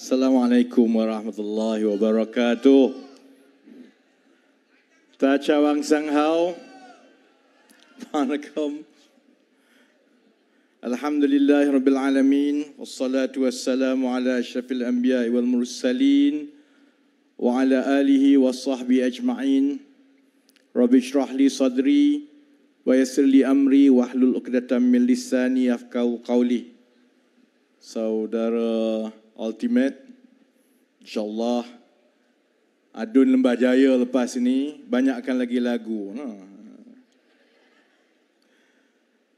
Assalamualaikum warahmatullahi wabarakatuh. Ta chawang sang hao. Assalamualaikum. Alhamdulillahi rabbil alamin. Wassalatu wassalamu ala asyrafil anbiya'i wal mursalin. Wa ala alihi wa sahbihi ajma'in. Rabbi shrah li sadri. Wa yassir li amri. Wahlul uqdatam min lisani yafqahu qawli. Saudara Ultimate, insyaAllah adun Lembah Jaya lepas ini banyakkan lagi lagu.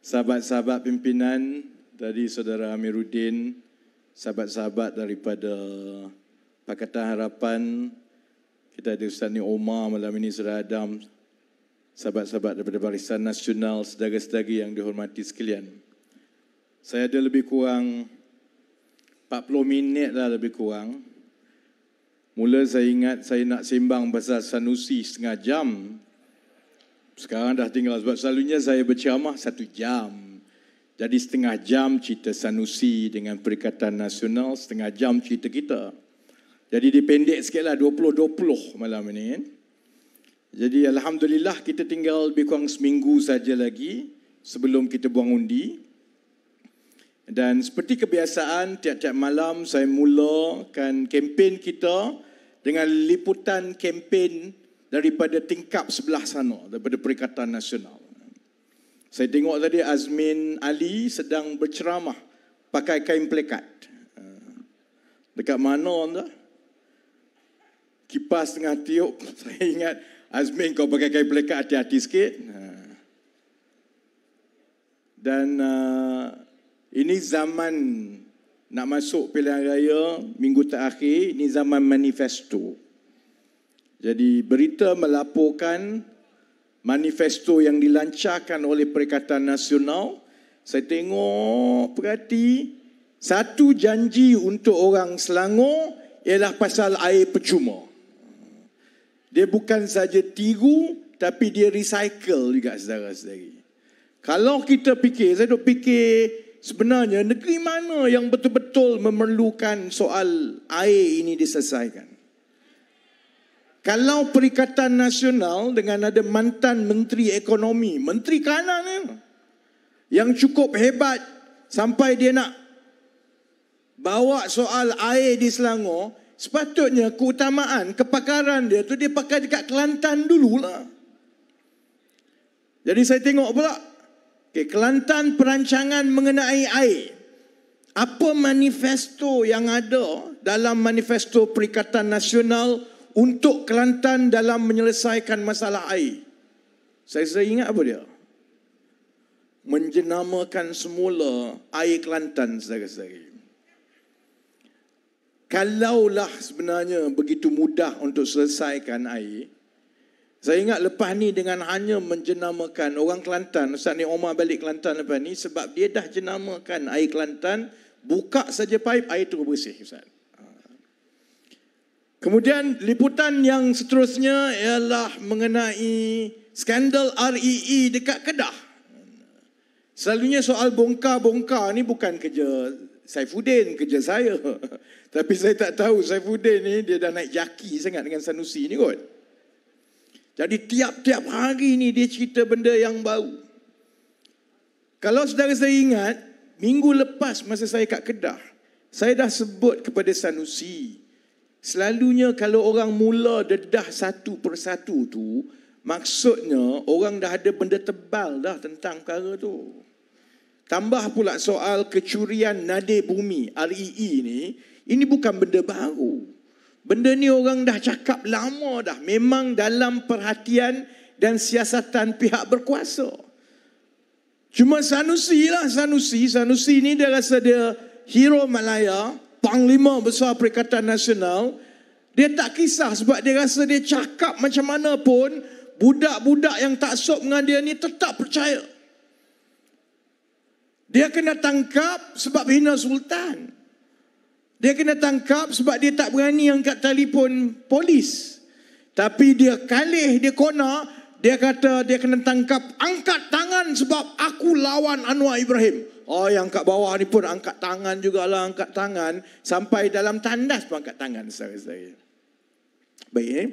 Sahabat-sahabat pimpinan dari Saudara Amiruddin, sahabat-sahabat daripada Pakatan Harapan, kita ada Ustaz Ni Omar malam ini, Saudara Adam, sahabat-sahabat daripada Barisan Nasional, saudara-saudari yang dihormati sekalian. Saya ada lebih kurang 40 minit lah lebih kurang. Mula saya ingat saya nak sembang pasal Sanusi setengah jam. Sekarang dah tinggal, sebab selalunya saya berceramah 1 jam. Jadi setengah jam cerita Sanusi dengan Perikatan Nasional, setengah jam cerita kita. Jadi dipendek sikit lah, 20-20 malam ini kan. Jadi Alhamdulillah kita tinggal lebih kurang seminggu saja lagi sebelum kita buang undi. Dan seperti kebiasaan, tiap-tiap malam saya mulakan kempen kita dengan liputan kempen daripada tingkap sebelah sana, daripada Perikatan Nasional. Saya tengok tadi Azmin Ali sedang berceramah pakai kain plekat. Dekat mana anda? Kipas tengah tiup. Saya ingat, Azmin kau pakai kain plekat, hati-hati sikit. Dan ini zaman nak masuk pilihan raya minggu terakhir, ini zaman manifesto. Jadi berita melaporkan manifesto yang dilancarkan oleh Perikatan Nasional. Saya tengok, perhati, satu janji untuk orang Selangor ialah pasal air percuma. Dia bukan saja tiru, tapi dia recycle juga, saudara-saudari. Kalau kita fikir, saya duk fikir, sebenarnya negeri mana yang betul-betul memerlukan soal air ini diselesaikan? Kalau Perikatan Nasional dengan ada mantan Menteri Ekonomi, Menteri Kanan ni, yang cukup hebat sampai dia nak bawa soal air di Selangor, sepatutnya keutamaan, kepakaran dia tu dia pakai dekat Kelantan dululah. Jadi saya tengok pula, Kelantan perancangan mengenai air. Apa manifesto yang ada dalam manifesto Perikatan Nasional untuk Kelantan dalam menyelesaikan masalah air? Saya ingat apa dia? Menjenamakan semula air Kelantan, saudara-saudari. Kalaulah sebenarnya begitu mudah untuk selesaikan air, saya ingat lepas ni dengan hanya menjenamakan orang Kelantan, Ustaz Ni Omar balik Kelantan lepas ni, sebab dia dah jenamakan air Kelantan, buka saja paip, air tu bersih, Ustaz. Kemudian liputan yang seterusnya ialah mengenai skandal REE dekat Kedah. Selalunya soal bongkar-bongkar ni bukan kerja Saifuddin, kerja saya. Tapi saya tak tahu Saifuddin ni dia dah naik jaki sangat dengan Sanusi ni kot. Jadi tiap-tiap hari ni dia cerita benda yang baru. Kalau saudara saya ingat, minggu lepas masa saya kat Kedah, saya dah sebut kepada Sanusi, selalunya kalau orang mula dedah satu persatu tu, maksudnya orang dah ada benda tebal dah tentang perkara tu. Tambah pula soal kecurian nadir bumi, REE ni, ini bukan benda baru. Benda ni orang dah cakap lama dah. Memang dalam perhatian dan siasatan pihak berkuasa. Cuma Sanusi lah, Sanusi ni dia rasa dia hero Malaya, panglima besar Perikatan Nasional. Dia tak kisah sebab dia rasa dia cakap macam mana pun, budak-budak yang tak sok dengan dia ni tetap percaya. Dia kena tangkap sebab hina Sultan. Dia kena tangkap sebab dia tak berani angkat telefon polis. Tapi dia kalih, dia kona, dia kata dia kena tangkap, angkat tangan sebab aku lawan Anwar Ibrahim. Oh, yang kat bawah ni pun angkat tangan jugalah, angkat tangan. Sampai dalam tandas pun angkat tangan, saudara-saudara. Baik,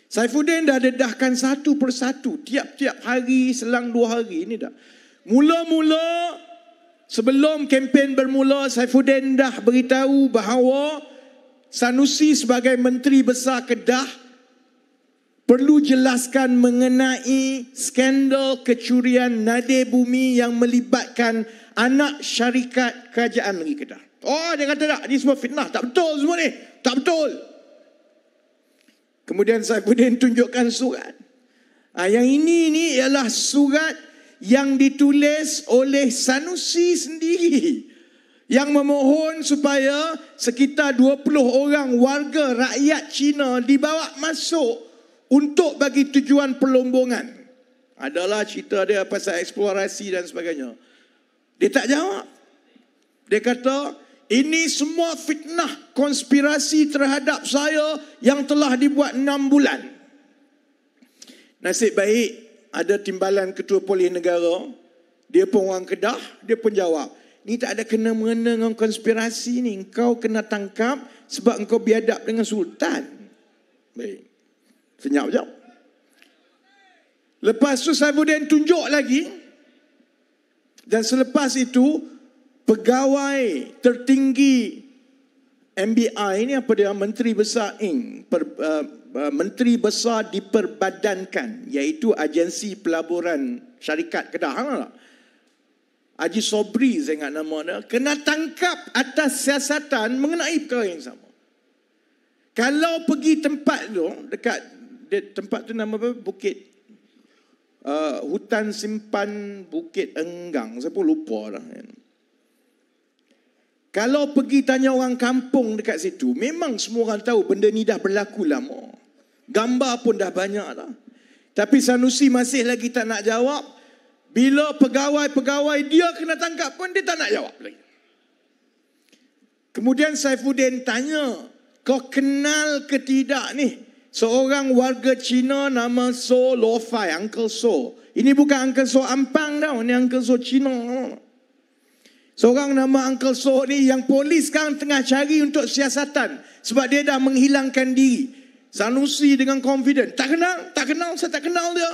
Saifuddin dah dedahkan satu persatu. Tiap-tiap hari, selang 2 hari ni dah. Mula-mula, sebelum kempen bermula, Saifuddin dah beritahu bahawa Sanusi sebagai Menteri Besar Kedah perlu jelaskan mengenai skandal kecurian nadir bumi yang melibatkan anak syarikat kerajaan negeri Kedah. Oh, dia kata tak, ni semua fitnah, tak betul semua ni, tak betul. Kemudian Saifuddin tunjukkan surat. Yang ini ialah surat yang ditulis oleh Sanusi sendiri, yang memohon supaya sekitar 20 orang warga rakyat Cina dibawa masuk untuk bagi tujuan perlombongan. Adalah cerita dia pasal eksplorasi dan sebagainya. Dia tak jawab. Dia kata, ini semua fitnah konspirasi terhadap saya yang telah dibuat 6 bulan. Nasib baik ada timbalan Ketua Polis Negara. Dia pun orang Kedah, dia pun jawab, ni tak ada kena-mengena dengan konspirasi ni. Engkau kena tangkap sebab engkau biadab dengan Sultan. Baik. Senyap sekejap. Lepas tu Saifuddin tunjuk lagi. Dan selepas itu, pegawai tertinggi MBI ni apa dia? Menteri Besar Menteri Besar diperbadankan, iaitu Agensi Pelaburan Syarikat Kedah. Haji Sobri, saya ingat nama dia, kena tangkap atas siasatan mengenai perkara yang sama. Kalau pergi tempat tu, tempat tu nama apa? Bukit Hutan Simpan Bukit Enggang, saya pun lupa dah. Kalau pergi tanya orang kampung dekat situ, memang semua orang tahu benda ni dah berlaku lama. Gambar pun dah banyak dah. Tapi Sanusi masih lagi tak nak jawab. Bila pegawai-pegawai dia kena tangkap pun dia tak nak jawab lagi. Kemudian Saifuddin tanya, kau kenal ke tidak ni seorang warga Cina nama So Lo-Fai, Uncle So. Ini bukan Uncle So Ampang tau, ini Uncle So Cina. Seorang nama Uncle So ni yang polis sekarang tengah cari untuk siasatan sebab dia dah menghilangkan diri. Sanusi dengan confident, tak kenal, saya tak kenal dia.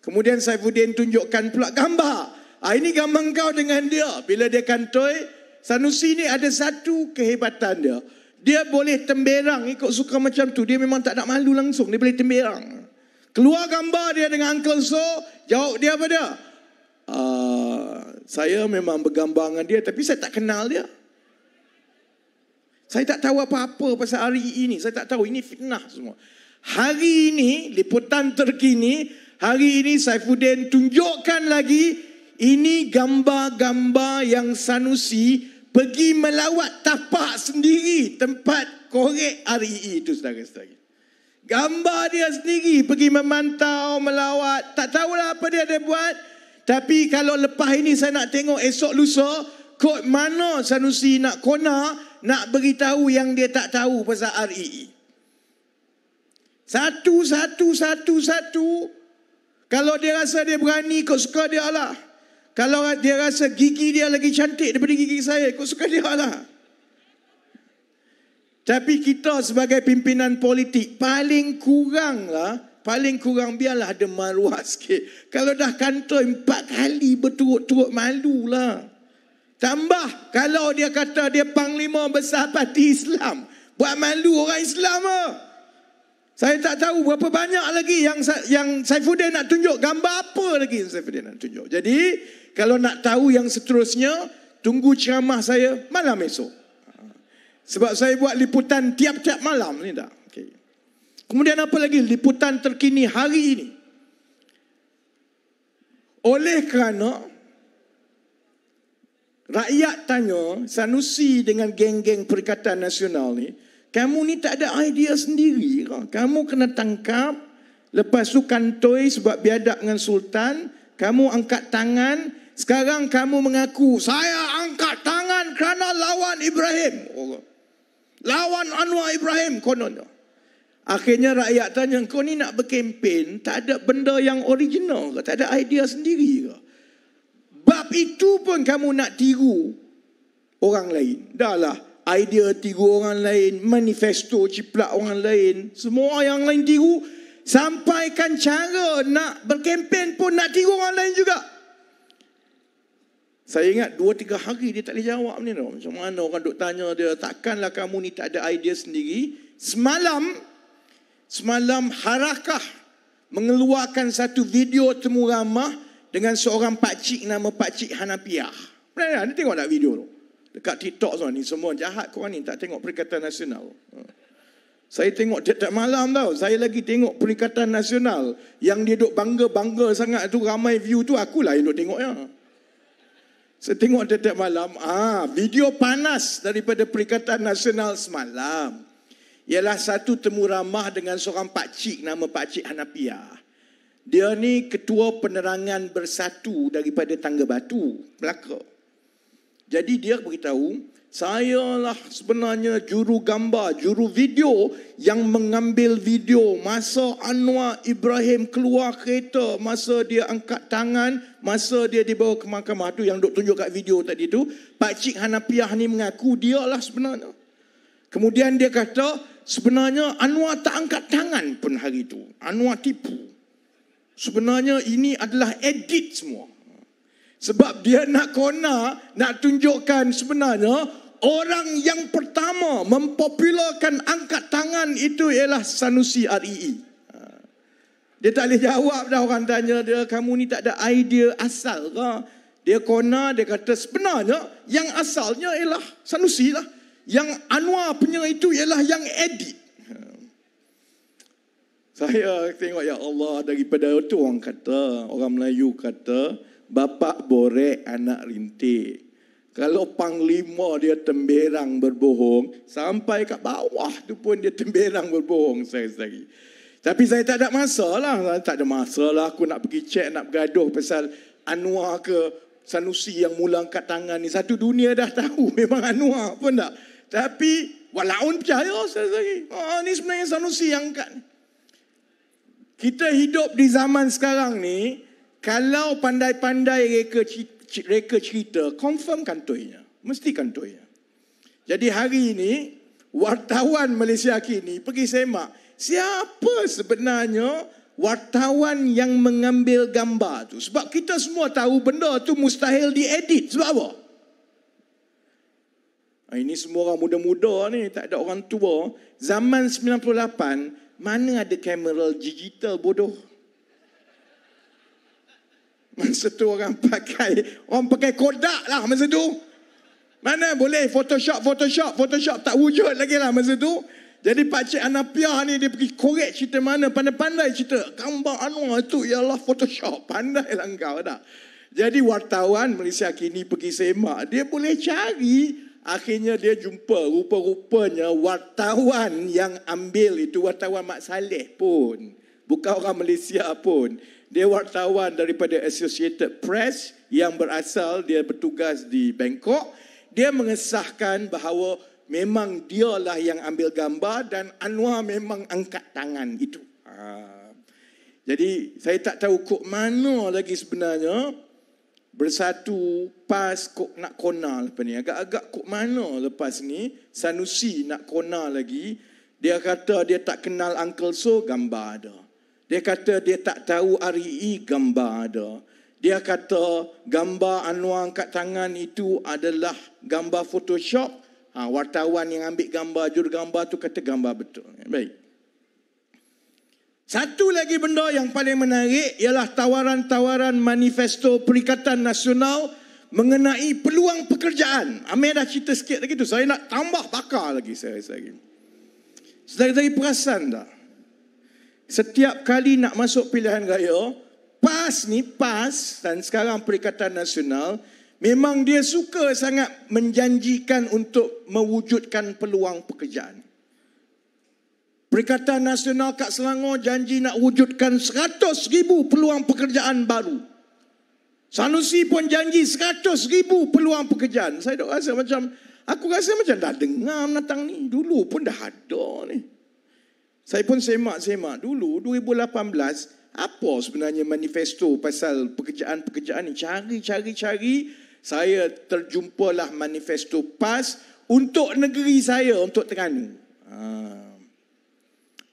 Kemudian Saifuddin tunjukkan pula gambar. Ini gambar kau dengan dia. Bila dia kantoi, Sanusi ni ada satu kehebatan dia. Dia boleh temberang ikut suka macam tu. Dia memang tak nak malu langsung. Dia boleh temberang. Keluar gambar dia dengan Uncle So. Jawab dia apa dia? Saya memang bergambar dengan dia, tapi saya tak kenal dia. Saya tak tahu apa-apa pasal hari ini. Saya tak tahu. Ini fitnah semua. Hari ini, liputan terkini, hari ini Saifuddin tunjukkan lagi. Ini gambar-gambar yang Sanusi pergi melawat tapak sendiri tempat korek REE itu, saudara-saudara. Gambar dia sendiri pergi memantau, melawat. Tak tahulah apa dia buat. Tapi kalau lepas ini saya nak tengok esok lusa, kod mana Sanusi nak nak beritahu yang dia tak tahu pasal REE. Satu. Kalau dia rasa dia berani, kod suka dia lah. Kalau dia rasa gigi dia lagi cantik daripada gigi saya, kau suka dia lah. Tapi kita sebagai pimpinan politik, paling kurang biarlah ada maruah sikit. Kalau dah kantoi 4 kali berturut-turut, malulah. Tambah, kalau dia kata dia Panglima Besar Parti Islam, buat malu orang Islam lah. Saya tak tahu berapa banyak lagi yang Saifuddin nak tunjuk. Gambar apa lagi yang Saifuddin nak tunjuk. Jadi, kalau nak tahu yang seterusnya, tunggu ceramah saya malam esok. Sebab saya buat liputan tiap-tiap malam ni dah. Okay. Kemudian apa lagi? Liputan terkini hari ini. Oleh kerana rakyat tanya Sanusi dengan geng-geng Perikatan Nasional ni, kamu ni tak ada idea sendiri. Kamu kena tangkap, lepas tu kantoi sebab biadab dengan Sultan, kamu angkat tangan, sekarang kamu mengaku, saya angkat tangan kerana lawan Ibrahim. Lawan Anwar Ibrahim kononnya. Akhirnya rakyat tanya, kau ni nak berkempen, tak ada benda yang original ke? Tak ada idea sendiri ke? Bab itu pun kamu nak tiru orang lain. Dah lah, idea tiru orang lain, manifesto ciplak orang lain, semua yang lain tiru. Sampaikan cara nak berkempen pun nak tiru orang lain juga. Saya ingat 2-3 hari dia tak boleh jawab ni tau. Macam mana orang duk tanya dia, takkanlah kamu ni tak ada idea sendiri. Semalam Harakah mengeluarkan satu video temu ramah dengan seorang pakcik nama Pakcik Hanafiah. Pernah dia tengok tak video tu? Dekat TikTok ni semua jahat korang ni tak tengok Perikatan Nasional. Saya tengok tiap-tiap malam tau. Saya lagi tengok Perikatan Nasional yang dia duk bangga-bangga sangat tu, ramai view tu, akulah yang duk tengoknya. Saya tengok tiap-tiap malam. Video panas daripada Perikatan Nasional semalam ialah satu temu ramah dengan seorang pakcik nama Pakcik Hanafiah. Dia ni ketua penerangan bersatu daripada Tangga Batu, Melaka. Jadi dia beritahu, saya lah sebenarnya juru gambar, juru video yang mengambil video masa Anwar Ibrahim keluar kereta, masa dia angkat tangan, masa dia dibawa ke mahkamah tu yang duk tunjuk kat video tadi tu. Pakcik Hanafiah ni mengaku dia lah sebenarnya. Kemudian dia kata sebenarnya Anwar tak angkat tangan pun hari tu. Anwar tipu. Sebenarnya ini adalah edit semua. Sebab dia nak nak tunjukkan sebenarnya orang yang pertama mempopularkan angkat tangan itu ialah Sanusi REE. Dia tak boleh jawab dah orang tanya dia, kamu ni tak ada idea asal ke? Dia dia kata sebenarnya yang asalnya ialah Sanusi lah. Yang Anwar punya itu ialah yang edit. Saya tengok, ya Allah, daripada itu orang kata, orang Melayu kata, bapak borek anak rintik. Kalau panglima dia temberang berbohong, sampai kat bawah tu pun dia temberang berbohong sehari-hari. Tapi saya tak ada masalah. Tak ada masalah aku nak pergi cek, nak bergaduh pasal Anwar ke Sanusi yang mula angkat tangan ni. Satu dunia dah tahu memang Anwar pun tak. Tapi walaupun percaya sehari-hari. Ni sebenarnya Sanusi yang angkat. Kita hidup di zaman sekarang ni, kalau pandai-pandai reka cerita, confirm kantoinya. Mesti kantoinya. Jadi hari ini, wartawan Malaysia kini pergi semak, siapa sebenarnya wartawan yang mengambil gambar tu. Sebab kita semua tahu benda tu mustahil diedit. Sebab apa? Ini semua orang muda-muda ni, tak ada orang tua. Zaman 98, mana ada kamera digital bodoh? Masa tu orang pakai Kodak lah masa tu. Mana boleh Photoshop tak wujud lagi lah masa tu. Jadi Pakcik Hanafiah ni dia pergi korek cerita mana, pandai-pandai cerita. Gambar Anwar itu ialah Photoshop. Pandai lah engkau dah. Jadi wartawan Malaysia kini pergi semak. Dia boleh cari. Akhirnya dia jumpa rupa-rupanya wartawan yang ambil itu wartawan Mat Saleh pun. Bukan orang Malaysia pun. Dia wartawan daripada Associated Press yang berasal, dia bertugas di Bangkok. Dia mengesahkan bahawa memang dialah yang ambil gambar dan Anwar memang angkat tangan itu. Jadi saya tak tahu kok mana lagi sebenarnya bersatu PAS kok nak kona lepas ni. Agak-agak kok mana lepas ni Sanusi nak kona lagi. Dia kata dia tak kenal Uncle So, gambar ada. Dia kata dia tak tahu REE, gambar ada. Dia kata gambar Anwar angkat tangan itu adalah gambar Photoshop. Wartawan yang ambil gambar, jurugambar tu kata gambar betul. Baik. Satu lagi benda yang paling menarik ialah tawaran-tawaran manifesto Perikatan Nasional mengenai peluang pekerjaan. Amir dah cerita sikit lagi tu. Saya nak tambah bakar lagi saya. Saudara-saudari perasan tak? Setiap kali nak masuk pilihan raya, PAS dan sekarang Perikatan Nasional, memang dia suka sangat menjanjikan untuk mewujudkan peluang pekerjaan. Perikatan Nasional kat Selangor janji nak wujudkan 100,000 peluang pekerjaan baru. Sanusi pun janji 100,000 peluang pekerjaan. Saya aku rasa macam dah dengar menatang ni. Dulu pun dah ada ni. Saya pun semak dulu 2018 Apa sebenarnya manifesto pasal pekerjaan-pekerjaan ni? Cari. Saya terjumpalah manifesto PAS untuk negeri saya, untuk Terengganu.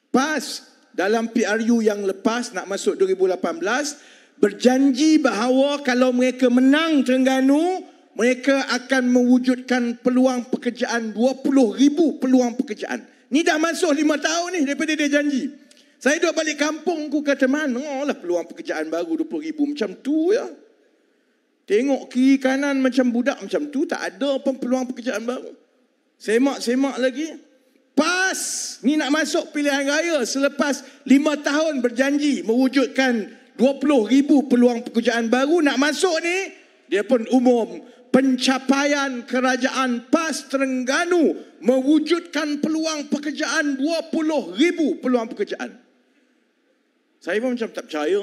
PAS dalam PRU yang lepas nak masuk 2018 berjanji bahawa kalau mereka menang Terengganu, mereka akan mewujudkan peluang pekerjaan, 20,000 peluang pekerjaan. Ni dah masuk 5 tahun ni daripada dia janji. Saya duduk balik kampung, aku kata mana lah peluang pekerjaan baru 20,000 macam tu ya. Tengok kiri kanan macam budak macam tu, tak ada pun peluang pekerjaan baru. Semak lagi. PAS ni nak masuk pilihan raya selepas 5 tahun berjanji mewujudkan 20,000 peluang pekerjaan baru. Nak masuk ni, dia pun umum pencapaian kerajaan PAS Terengganu mewujudkan peluang pekerjaan 20,000 peluang pekerjaan. Saya pun macam tak percaya.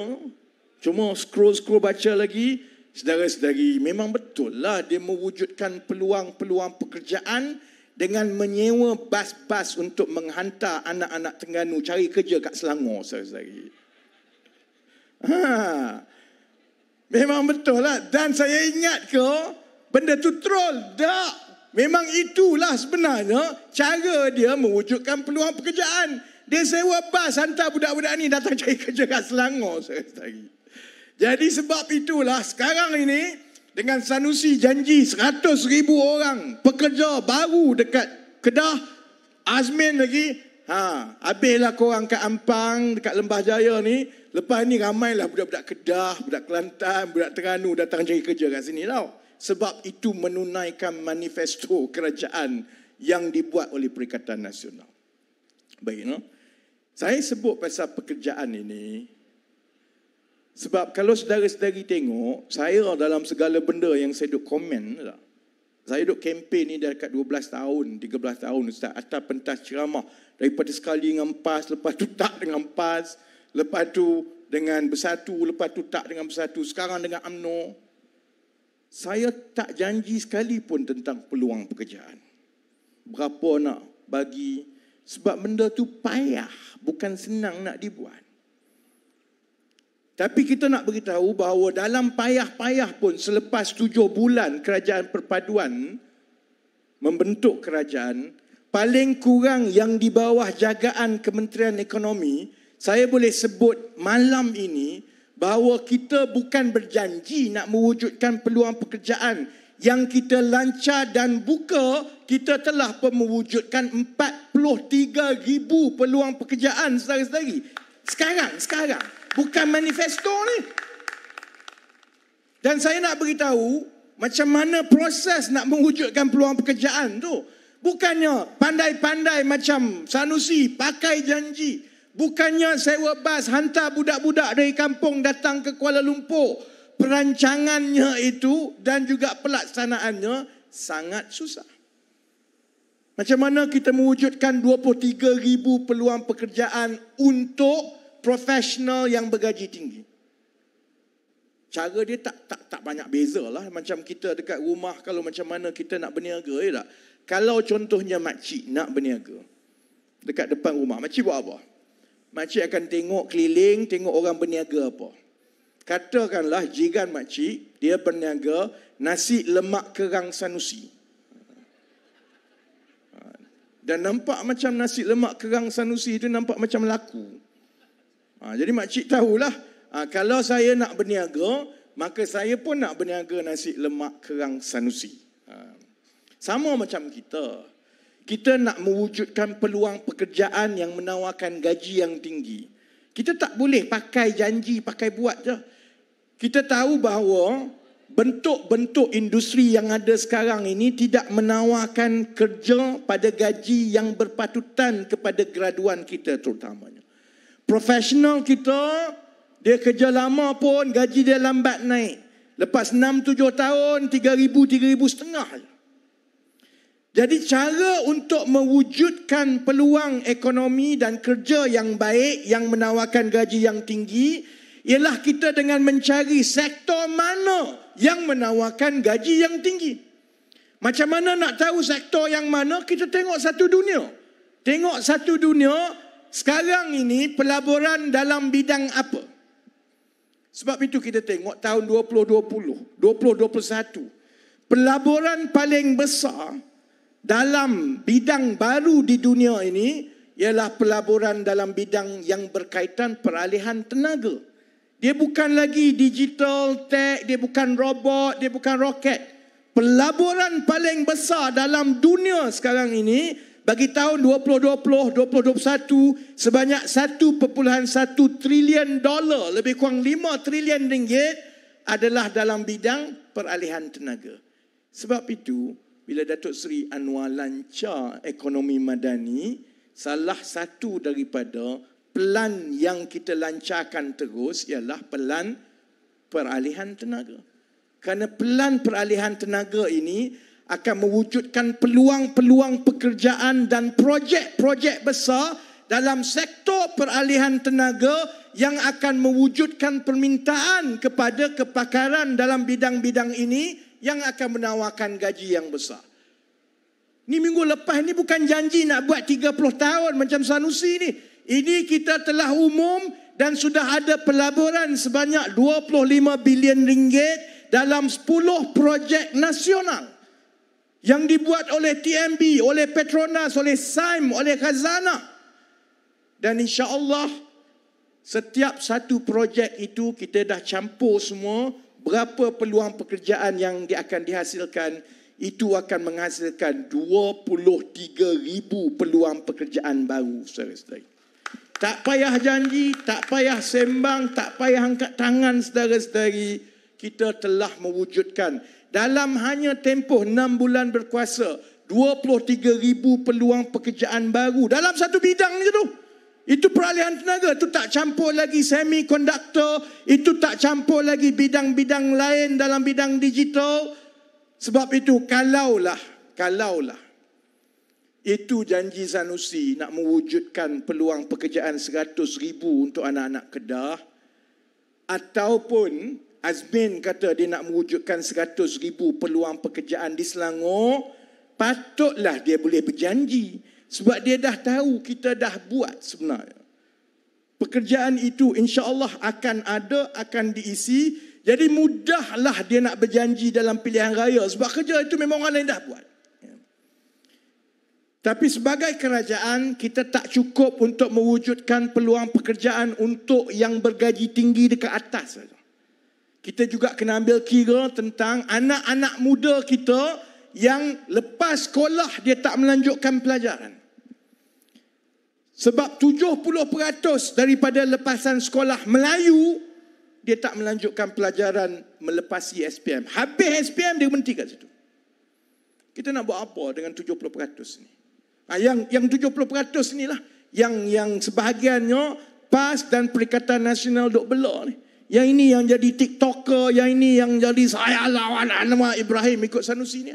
Cuma scroll baca lagi, saudara-saudari, memang betul lah dia mewujudkan peluang-peluang pekerjaan dengan menyewa bas-bas untuk menghantar anak-anak Terengganu cari kerja kat Selangor, saudara-saudari. Memang betul lah. Dan saya ingat ke benda tu troll? Tak. Memang itulah sebenarnya cara dia mewujudkan peluang pekerjaan. Dia sewa bas hantar budak-budak ni datang cari kerja kat Selangor, saudara-saudari. Jadi sebab itulah sekarang ini dengan Sanusi janji 100,000 orang pekerja baru dekat Kedah, Azmin lagi. Habislah korang kat Ampang, dekat Lembah Jaya ni. Lepas ni ramailah budak-budak Kedah, budak Kelantan, budak Terengganu datang cari kerja kat sini tau. Sebab itu menunaikan manifesto kerajaan yang dibuat oleh Perikatan Nasional. Baik, no? Saya sebut pasal pekerjaan ini sebab kalau saudara-saudari tengok, saya dalam segala benda yang saya duk komen, saya duk kempen ni dah dekat 12 tahun, 13 tahun Ustaz, atas pentas ceramah. Daripada sekali dengan PAS, lepas tu tak dengan PAS, lepas tu dengan Bersatu, lepas tu tak dengan Bersatu, sekarang dengan UMNO. Saya tak janji sekali pun tentang peluang pekerjaan. Berapa nak bagi, sebab benda tu payah, bukan senang nak dibuat. Tapi kita nak beritahu bahawa dalam payah-payah pun selepas 7 bulan kerajaan perpaduan membentuk kerajaan, paling kurang yang di bawah jagaan Kementerian Ekonomi, saya boleh sebut malam ini bahawa kita bukan berjanji nak mewujudkan peluang pekerjaan. Yang kita lancar dan buka, kita telah pun mewujudkan 43,000 peluang pekerjaan, saudara-saudari. Sekarang. Bukan manifesto ni. Dan saya nak beritahu macam mana proses nak mewujudkan peluang pekerjaan tu. Bukannya pandai-pandai macam Sanusi pakai janji. Bukannya sewa bas hantar budak-budak dari kampung datang ke Kuala Lumpur. Perancangannya itu dan juga pelaksanaannya sangat susah. Macam mana kita mewujudkan 23,000 peluang pekerjaan untuk profesional yang bergaji tinggi? Cara dia tak banyak beza lah. Macam kita dekat rumah, kalau macam mana kita nak berniaga, ya tak? Kalau contohnya makcik nak berniaga dekat depan rumah, makcik buat apa? Makcik akan tengok keliling, tengok orang berniaga apa. Katakanlah jiran makcik, dia berniaga nasi lemak kerang Sanusi. Dan nampak macam nasi lemak kerang Sanusi itu nampak macam laku. Jadi makcik tahulah, kalau saya nak berniaga, maka saya pun nak berniaga nasi lemak kerang Sanusi. Sama macam kita. Kita nak mewujudkan peluang pekerjaan yang menawarkan gaji yang tinggi. Kita tak boleh pakai janji, pakai buat je. Kita tahu bahawa bentuk-bentuk industri yang ada sekarang ini tidak menawarkan kerja pada gaji yang berpatutan kepada graduan kita terutamanya. Profesional kita, dia kerja lama pun gaji dia lambat naik. Lepas 6-7 tahun, 3,000, 3,500. Jadi cara untuk mewujudkan peluang ekonomi dan kerja yang baik, yang menawarkan gaji yang tinggi, ialah kita dengan mencari sektor mana yang menawarkan gaji yang tinggi. Macam mana nak tahu sektor yang mana? Kita tengok satu dunia. Tengok satu dunia, sekarang ini pelaburan dalam bidang apa? Sebab itu kita tengok tahun 2020, 2021, pelaburan paling besar dalam bidang baru di dunia ini ialah pelaburan dalam bidang yang berkaitan peralihan tenaga. Dia bukan lagi digital tech, dia bukan robot, dia bukan roket. Pelaburan paling besar dalam dunia sekarang ini bagi tahun 2020-2021 sebanyak 1.1 triliun dolar, lebih kurang 5 triliun ringgit adalah dalam bidang peralihan tenaga. Sebab itu, bila Datuk Seri Anwar lancar ekonomi madani, salah satu daripada pelan yang kita lancarkan terus ialah pelan peralihan tenaga. Kerana pelan peralihan tenaga ini akan mewujudkan peluang-peluang pekerjaan dan projek-projek besar dalam sektor peralihan tenaga yang akan mewujudkan permintaan kepada kepakaran dalam bidang-bidang ini yang akan menawarkan gaji yang besar. Ni minggu lepas ni bukan janji nak buat 30 tahun macam Sanusi ni. Ini kita telah umum dan sudah ada pelaburan sebanyak 25 bilion ringgit dalam 10 projek nasional yang dibuat oleh TMB, oleh Petronas, oleh SAIM, oleh Khazanah. Dan insya-Allah setiap satu projek itu kita dah campur semua berapa peluang pekerjaan yang akan dihasilkan. Itu akan menghasilkan 23,000 peluang pekerjaan baru, saudara-saudari. Tak payah janji, tak payah sembang, tak payah angkat tangan, saudara-saudari. Kita telah mewujudkan dalam hanya tempoh 6 bulan berkuasa 23,000 peluang pekerjaan baru dalam satu bidang je tu. Itu peralihan tenaga. Itu tak campur lagi semikonduktor. Itu tak campur lagi bidang-bidang lain dalam bidang digital. Sebab itu kalaulah itu janji Sanusi nak mewujudkan peluang pekerjaan 100,000 untuk anak-anak Kedah, ataupun Azmin kata dia nak mewujudkan 100,000 peluang pekerjaan di Selangor, patutlah dia boleh berjanji. Sebab dia dah tahu kita dah buat sebenarnya. Pekerjaan itu insya-Allah akan ada, akan diisi. Jadi mudahlah dia nak berjanji dalam pilihan raya. Sebab kerja itu memang orang lain dah buat. Tapi sebagai kerajaan, kita tak cukup untuk mewujudkan peluang pekerjaan untuk yang bergaji tinggi dekat atas saja. Kita juga kena ambil kira tentang anak-anak muda kita yang lepas sekolah dia tak melanjutkan pelajaran. Sebab 70% daripada lepasan sekolah Melayu dia tak melanjutkan pelajaran melepasi SPM. Habis SPM dia berhenti kat situ. Kita nak buat apa dengan 70% ni? Yang 70% inilah yang sebahagiannya PAS dan Perikatan Nasional duk bela ni. Yang ini yang jadi TikToker, yang ini yang jadi saya lawan Anwar Ibrahim ikut Sanusi ni.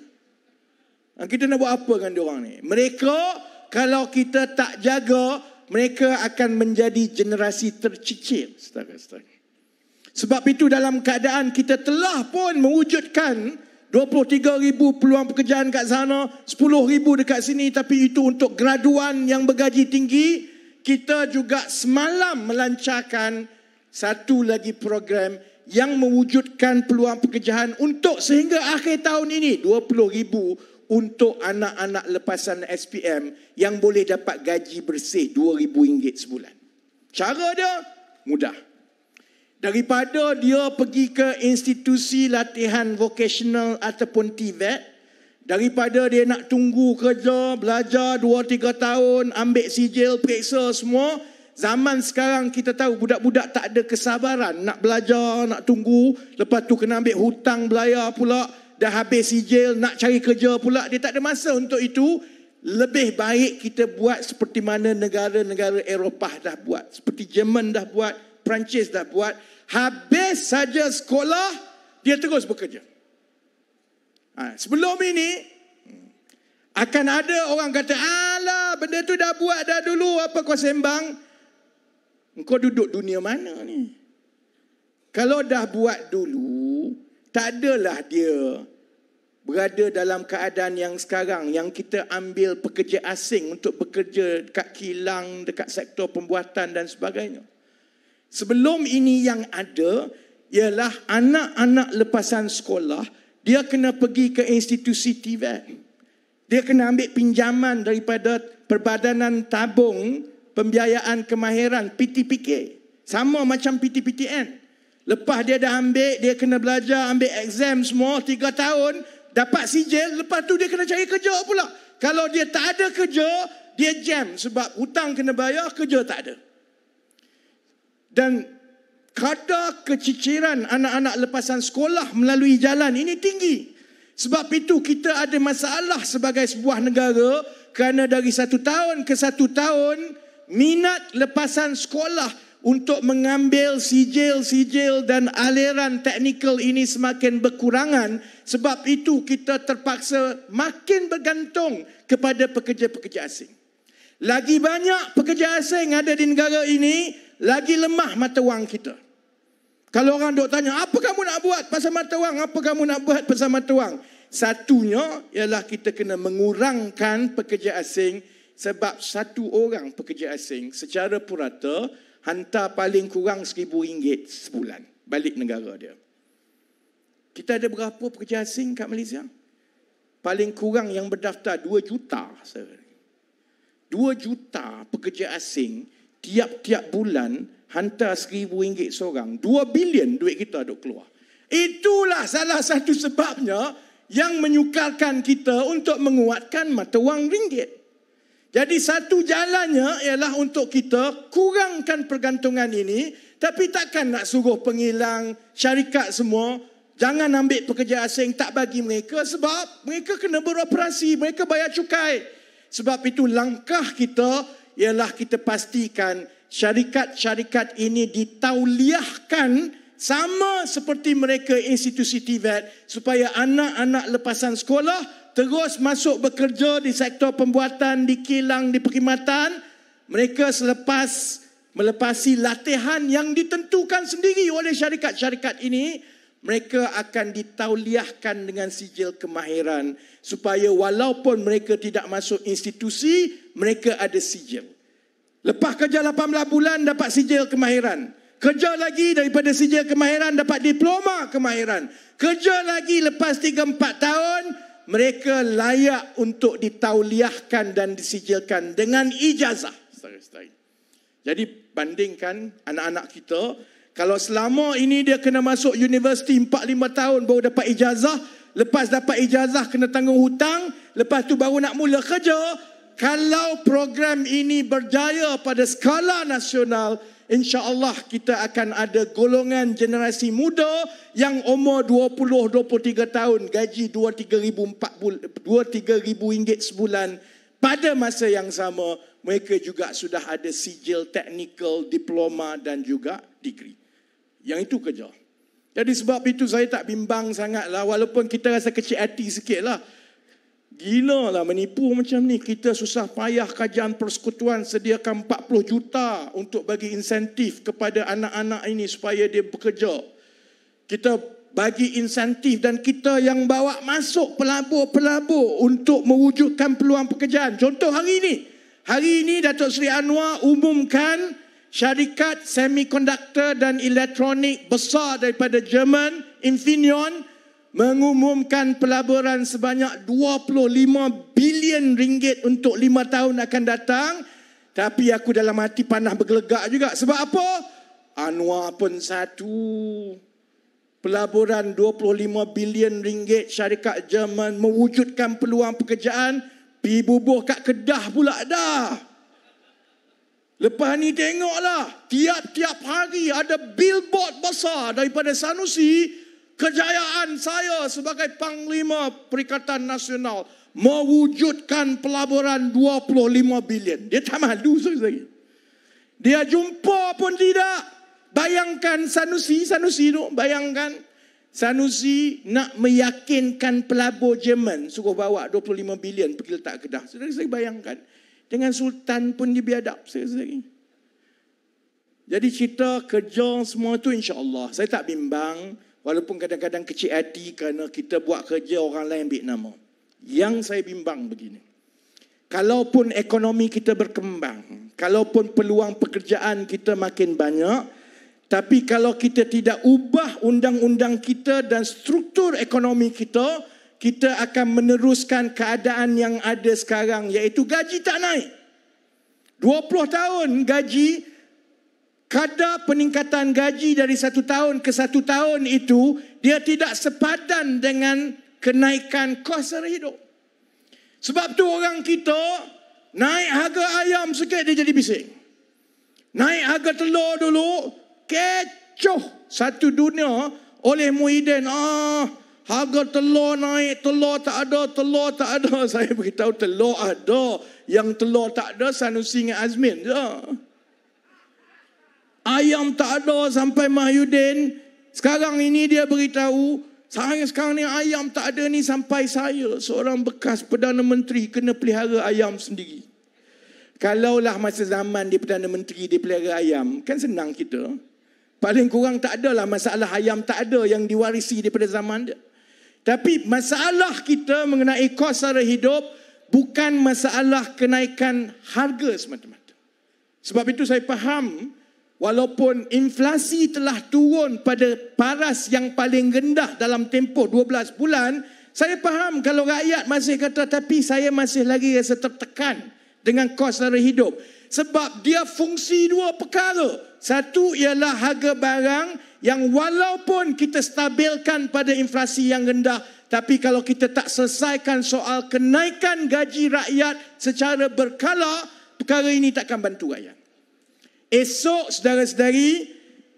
Kita nak buat apa dengan diorang ni? Mereka kalau kita tak jaga, mereka akan menjadi generasi tercicir, saudara-saudara. Sebab itu dalam keadaan kita telah pun mewujudkan 23,000 peluang pekerjaan kat sana, 10,000 dekat sini, tapi itu untuk graduan yang bergaji tinggi. Kita juga semalam melancarkan satu lagi program yang mewujudkan peluang pekerjaan untuk sehingga akhir tahun ini 20,000 untuk anak-anak lepasan SPM yang boleh dapat gaji bersih RM2,000 sebulan. Cara dia mudah. Daripada dia pergi ke institusi latihan vocational ataupun TVET, daripada dia nak tunggu kerja, belajar 2-3 tahun, ambil sijil, periksa semua, zaman sekarang kita tahu budak-budak tak ada kesabaran nak belajar, nak tunggu, lepas tu kena ambil hutang belayar pula, dah habis sijil, nak cari kerja pula, dia tak ada masa untuk itu. Lebih baik kita buat seperti mana negara-negara Eropah dah buat, seperti Jerman dah buat, Perancis dah buat. Habis saja sekolah, dia terus bekerja. Sebelum ini akan ada orang kata, alah benda tu dah buat dah dulu, apa kau sembang? Kau duduk dunia mana ni? Kalau dah buat dulu, tak adalah dia berada dalam keadaan yang sekarang, yang kita ambil pekerja asing untuk bekerja dekat kilang, dekat sektor pembuatan dan sebagainya. Sebelum ini yang ada ialah anak-anak lepasan sekolah, dia kena pergi ke institusi TVET. Dia kena ambil pinjaman daripada Perbadanan Tabung Pembiayaan Kemahiran, PTPK. Sama macam PTPTN. Lepas dia dah ambil, dia kena belajar, ambil exam semua, 3 tahun, dapat sijil, lepas tu dia kena cari kerja pula. Kalau dia tak ada kerja, dia jam sebab hutang kena bayar, kerja tak ada. Dan kadar keciciran anak-anak lepasan sekolah melalui jalan ini tinggi. Sebab itu kita ada masalah sebagai sebuah negara kerana dari 1 tahun ke 1 tahun minat lepasan sekolah untuk mengambil sijil-sijil dan aliran teknikal ini semakin berkurangan. Sebab itu kita terpaksa makin bergantung kepada pekerja-pekerja asing. Lagi banyak pekerja asing ada di negara ini, lagi lemah mata wang kita. Kalau orang duk tanya, apa kamu nak buat pasal mata wang? Apa kamu nak buat pasal mata wang? Satunya ialah kita kena mengurangkan pekerja asing sebab 1 orang pekerja asing secara purata hantar paling kurang RM1,000 sebulan balik negara dia. Kita ada berapa pekerja asing kat Malaysia? Paling kurang yang berdaftar 2 juta. 2 juta pekerja asing tiap-tiap bulan hantar RM1,000 seorang. 2 bilion duit kita duk keluar. Itulah salah satu sebabnya yang menyukarkan kita untuk menguatkan mata wang ringgit. Jadi satu jalannya ialah untuk kita kurangkan pergantungan ini, tapi takkan nak suruh pengilang, syarikat semua, jangan ambil pekerja asing, tak bagi mereka sebab mereka kena beroperasi, mereka bayar cukai. Sebab itu langkah kita ialah kita pastikan syarikat-syarikat ini ditauliahkan sama seperti mereka institusi TVET supaya anak-anak lepasan sekolah terus masuk bekerja di sektor pembuatan, di kilang, di perkhidmatan. Mereka selepas melepasi latihan yang ditentukan sendiri oleh syarikat-syarikat ini, mereka akan ditauliahkan dengan sijil kemahiran supaya walaupun mereka tidak masuk institusi, mereka ada sijil. Lepas kerja 18 bulan dapat sijil kemahiran. Kerja lagi daripada sijil kemahiran dapat diploma kemahiran. Kerja lagi lepas 3-4 tahun, mereka layak untuk ditauliahkan dan disijilkan dengan ijazah. Jadi bandingkan anak-anak kita, kalau selama ini dia kena masuk universiti 4-5 tahun baru dapat ijazah, lepas dapat ijazah kena tanggung hutang, lepas tu baru nak mula kerja. Kalau program ini berjaya pada skala nasional, insya-Allah kita akan ada golongan generasi muda yang umur 20-23 tahun gaji RM2,000 sebulan. Pada masa yang sama, mereka juga sudah ada sijil teknikal, diploma dan juga degree. Yang itu kerja. Jadi sebab itu saya tak bimbang sangatlah, walaupun kita rasa kecil hati sikitlah. Gila lah menipu macam ni. Kita susah payah kajian persekutuan sediakan 40 juta untuk bagi insentif kepada anak-anak ini supaya dia bekerja. Kita bagi insentif dan kita yang bawa masuk pelabur-pelabur untuk mewujudkan peluang pekerjaan. Contoh hari ini Datuk Seri Anwar umumkan syarikat semikonduktor dan elektronik besar daripada Jerman, Infineon, mengumumkan pelaburan sebanyak 25 bilion ringgit untuk 5 tahun akan datang. Tapi aku dalam hati panah bergelegak juga. Sebab apa? Anwar pun satu. Pelaburan 25 bilion ringgit syarikat Jerman mewujudkan peluang pekerjaan. Pergi bubuh kat Kedah pula dah. Lepas ni tengoklah. Tiap-tiap hari ada billboard besar daripada Sanusi. Kejayaan saya sebagai Panglima Perikatan Nasional mewujudkan pelaburan 25 bilion. Dia tak malu sekali. Dia jumpa pun tidak. Bayangkan Sanusi tu, bayangkan Sanusi nak meyakinkan pelabur Jerman suruh bawa 25 bilion pergi letak Kedah. Saya bayangkan dengan Sultan pun dibiadab sekali. Jadi cerita kerja semua tu insya-Allah saya tak bimbang. Walaupun kadang-kadang kecil hati kerana kita buat kerja orang lain ambil nama. Yang saya bimbang begini. Kalaupun ekonomi kita berkembang, kalaupun peluang pekerjaan kita makin banyak, Tapi kalau kita tidak ubah undang-undang kita dan struktur ekonomi kita, kita akan meneruskan keadaan yang ada sekarang, iaitu gaji tak naik. 20 tahun gaji, kadar peningkatan gaji dari satu tahun ke satu tahun itu, dia tidak sepadan dengan kenaikan kos sara hidup. Sebab tu orang kita naik harga ayam sikit dia jadi bising. Naik harga telur dulu, kecoh satu dunia oleh Muhyiddin. Harga telur naik, telur tak ada. Saya beritahu telur ada. Yang telur tak ada Sanusi dengan Azmin je. Ayam tak ada sampai Muhyiddin. Sekarang ini dia beritahu, sekarang ni ayam tak ada ni sampai saya, seorang bekas Perdana Menteri, kena pelihara ayam sendiri. Kalaulah masa zaman dia Perdana Menteri dia pelihara ayam, kan senang kita. Paling kurang tak adalah masalah ayam tak ada yang diwarisi daripada zaman dia. Tapi masalah kita mengenai kos sara hidup bukan masalah kenaikan harga semata-mata. Sebab itu saya faham, walaupun inflasi telah turun pada paras yang paling rendah dalam tempoh 12 bulan, saya faham kalau rakyat masih kata, tapi saya masih lagi rasa tertekan dengan kos sara hidup. Sebab dia fungsi dua perkara. Satu ialah harga barang yang walaupun kita stabilkan pada inflasi yang rendah, tapi kalau kita tak selesaikan soal kenaikan gaji rakyat secara berkala, perkara ini takkan bantu rakyat. Esok, saudara-saudari,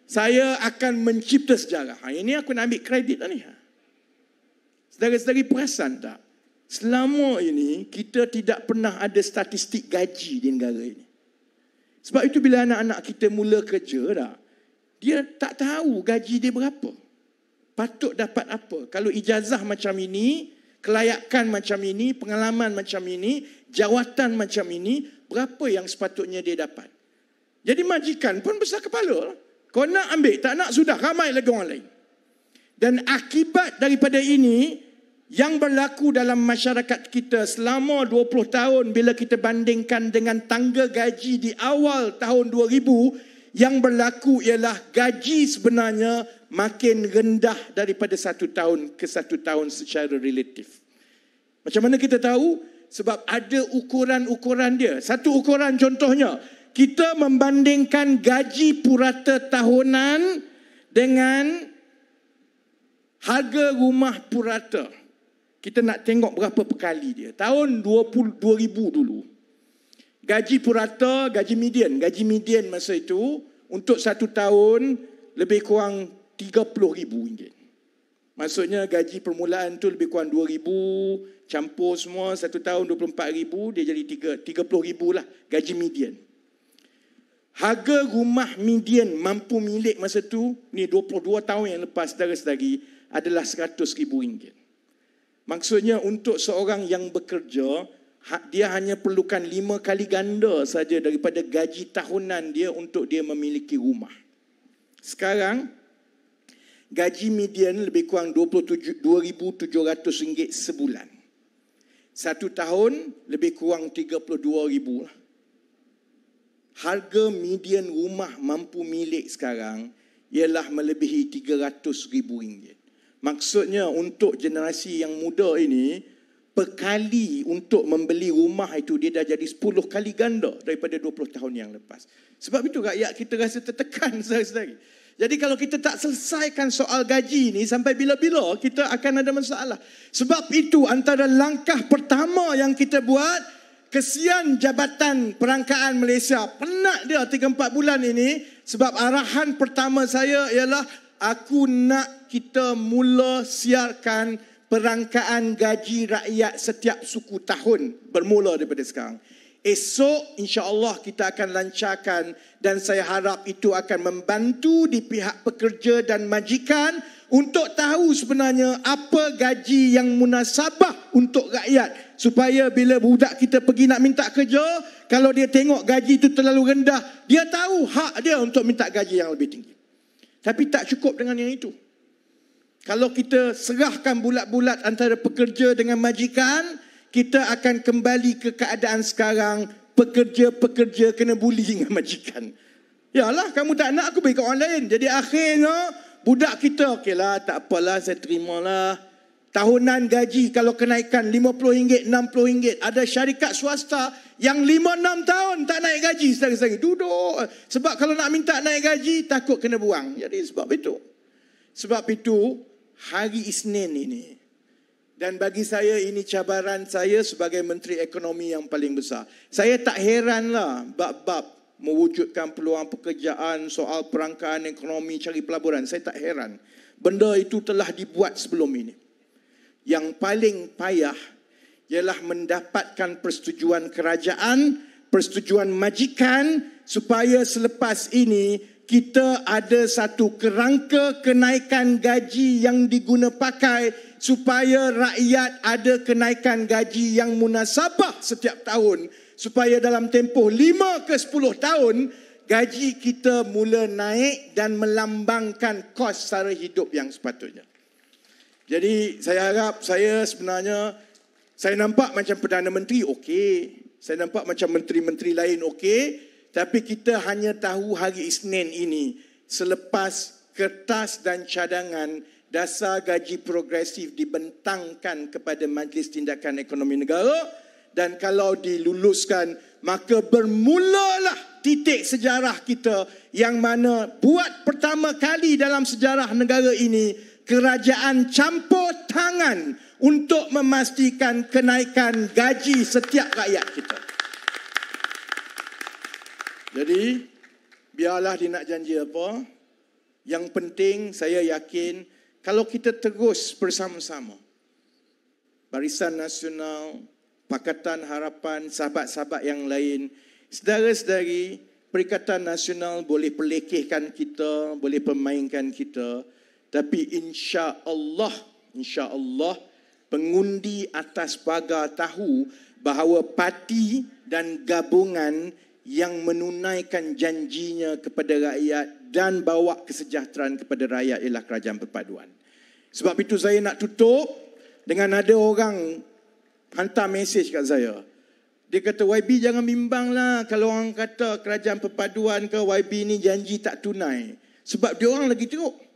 saya akan mencipta sejarah. Ini aku nak ambil kredit lah ni. Saudara-saudari perasan tak? Selama ini, kita tidak pernah ada statistik gaji di negara ini. Sebab itu bila anak-anak kita mula kerja dah, dia tak tahu gaji dia berapa. Patut dapat apa. Kalau ijazah macam ini, kelayakan macam ini, pengalaman macam ini, jawatan macam ini, berapa yang sepatutnya dia dapat. Jadi majikan pun besar kepala. Kau nak ambil, tak nak sudah, ramai lagi orang lain. Dan akibat daripada ini, yang berlaku dalam masyarakat kita selama 20 tahun bila kita bandingkan dengan tangga gaji di awal tahun 2000, yang berlaku ialah gaji sebenarnya makin rendah daripada satu tahun ke satu tahun secara relatif. Macam mana kita tahu? Sebab ada ukuran-ukuran dia. Satu ukuran contohnya, kita membandingkan gaji purata tahunan dengan harga rumah purata. Kita nak tengok berapa perkali dia. Tahun 2000 dulu, gaji purata, gaji median masa itu untuk satu tahun lebih kurang RM30,000. Maksudnya gaji permulaan tu lebih kurang RM2,000, campur semua satu tahun RM24,000, dia jadi RM30,000 lah gaji median. Harga rumah median mampu milik masa tu, ni 22 tahun yang lepas, saudara-saudari, adalah RM100,000. Maksudnya untuk seorang yang bekerja, dia hanya perlukan 5 kali ganda saja daripada gaji tahunan dia untuk dia memiliki rumah. Sekarang, gaji median lebih kurang RM27,700 sebulan. Satu tahun lebih kurang RM32,000. Harga median rumah mampu milik sekarang ialah melebihi RM300,000. Maksudnya untuk generasi yang muda ini, perkali untuk membeli rumah itu dia dah jadi 10 kali ganda daripada 20 tahun yang lepas. Sebab itu rakyat kita rasa tertekan, saudara-saudari. Jadi kalau kita tak selesaikan soal gaji ni, sampai bila-bila kita akan ada masalah. Sebab itu antara langkah pertama yang kita buat, kesian Jabatan Perangkaan Malaysia. Penat dia 3-4 bulan ini, sebab arahan pertama saya ialah aku nak kita mula siarkan perangkaan gaji rakyat setiap suku tahun bermula daripada sekarang. Esok insya-Allah kita akan lancarkan dan saya harap itu akan membantu di pihak pekerja dan majikan untuk tahu sebenarnya apa gaji yang munasabah untuk rakyat, supaya bila budak kita pergi nak minta kerja, kalau dia tengok gaji itu terlalu rendah, dia tahu hak dia untuk minta gaji yang lebih tinggi. Tapi tak cukup dengan yang itu. Kalau kita serahkan bulat-bulat antara pekerja dengan majikan, kita akan kembali ke keadaan sekarang, pekerja-pekerja kena buli dengan majikan. Yalah, kamu tak nak, aku bagi kat orang lain. Jadi akhirnya budak kita, okeylah, tak apalah, saya terimalah. Tahunan gaji kalau kenaikan RM50, RM60. Ada syarikat swasta yang 5-6 tahun tak naik gaji sedari-sedari. Duduk. Sebab kalau nak minta naik gaji, takut kena buang. Jadi sebab itu, hari Isnin ini, dan bagi saya ini cabaran saya sebagai Menteri Ekonomi yang paling besar. Saya tak heranlah bab-bab mewujudkan peluang pekerjaan, soal perangkaan ekonomi, cari pelaburan. Saya tak heran. Benda itu telah dibuat sebelum ini. Yang paling payah ialah mendapatkan persetujuan kerajaan, persetujuan majikan supaya selepas ini kita ada satu kerangka kenaikan gaji yang diguna pakai supaya rakyat ada kenaikan gaji yang munasabah setiap tahun, supaya dalam tempoh 5 ke 10 tahun gaji kita mula naik dan melambangkan kos sara hidup yang sepatutnya. Jadi saya harap, saya nampak macam Perdana Menteri okey, saya nampak macam menteri-menteri lain okey, tapi kita hanya tahu hari Isnin ini selepas kertas dan cadangan dasar gaji progresif dibentangkan kepada Majlis Tindakan Ekonomi Negara, dan kalau diluluskan maka bermulalah titik sejarah kita yang mana buat pertama kali dalam sejarah negara ini kerajaan campur tangan untuk memastikan kenaikan gaji setiap rakyat kita. Jadi, biarlah dia nak janji apa. Yang penting saya yakin kalau kita terus bersama-sama, Barisan Nasional, Pakatan Harapan, sahabat-sahabat yang lain, saudara-saudari, Perikatan Nasional boleh pelekehkan kita, boleh permainkan kita, tapi insya Allah pengundi atas pagar tahu bahawa parti dan gabungan yang menunaikan janjinya kepada rakyat dan bawa kesejahteraan kepada rakyat ialah Kerajaan Perpaduan. Sebab itu saya nak tutup dengan ada orang hantar mesej kat saya. Dia kata, YB jangan bimbanglah kalau orang kata Kerajaan Perpaduan ke YB ni janji tak tunai. Sebab dia orang lagi teruk.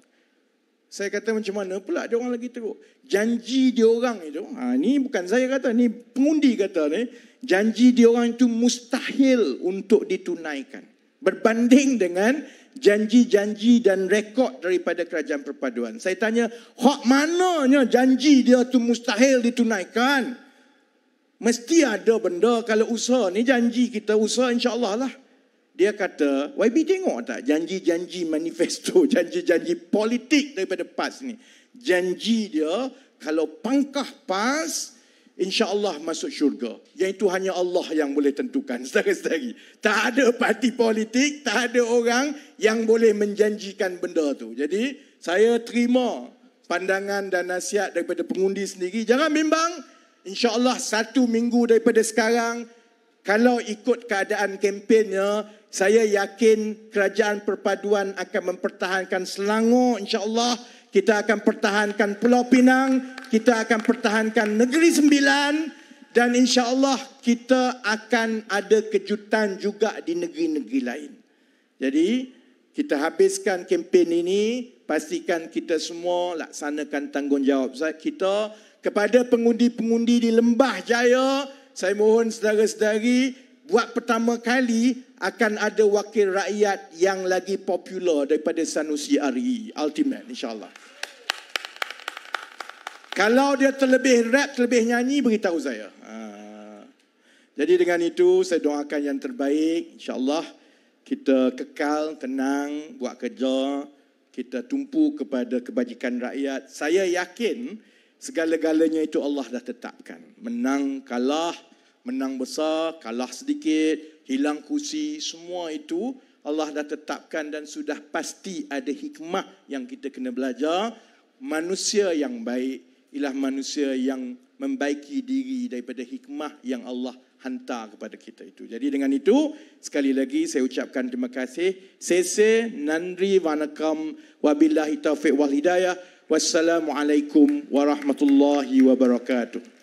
Saya kata macam mana pula dia orang lagi teruk. Janji dia orang itu, ni bukan saya kata, ni pengundi kata ni, janji dia orang itu mustahil untuk ditunaikan. Berbanding dengan janji-janji dan rekod daripada Kerajaan Perpaduan. Saya tanya, hak mananya janji dia tu mustahil ditunaikan? Mesti ada benda kalau usaha ni janji kita usaha insya-Allah lah. Dia kata, YB tengok tak janji-janji manifesto, janji-janji politik daripada PAS ni. Janji dia kalau pangkah PAS, insya-Allah masuk syurga. Yang itu hanya Allah yang boleh tentukan, saudara-saudari. Tak ada parti politik, tak ada orang yang boleh menjanjikan benda tu. Jadi, saya terima pandangan dan nasihat daripada pengundi sendiri. Jangan bimbang, insya-Allah 1 minggu daripada sekarang, kalau ikut keadaan kempennya, saya yakin Kerajaan Perpaduan akan mempertahankan Selangor, insya-Allah. Kita akan pertahankan Pulau Pinang, kita akan pertahankan Negeri Sembilan, dan insya-Allah kita akan ada kejutan juga di negeri-negeri lain. Jadi, kita habiskan kempen ini, pastikan kita semua laksanakan tanggungjawab kita. Kepada pengundi-pengundi di Lembah Jaya, saya mohon saudara-saudari, buat pertama kali akan ada wakil rakyat yang lagi popular daripada Sanusi RE, ultimate insya-Allah. Kalau dia terlebih rap, terlebih nyanyi, beritahu saya. Jadi dengan itu saya doakan yang terbaik, insya-Allah kita kekal tenang buat kerja, kita tumpu kepada kebajikan rakyat. Saya yakin segala-galanya itu Allah dah tetapkan. Menang, kalah, menang besar, kalah sedikit, hilang kursi, semua itu Allah dah tetapkan dan sudah pasti ada hikmah yang kita kena belajar. Manusia yang baik ialah manusia yang membaiki diri daripada hikmah yang Allah hantar kepada kita itu. Jadi dengan itu, sekali lagi saya ucapkan terima kasih. Sese, nandri, vanakam, wabillahi taufiq wal hidayah. Wassalamualaikum warahmatullahi wabarakatuh.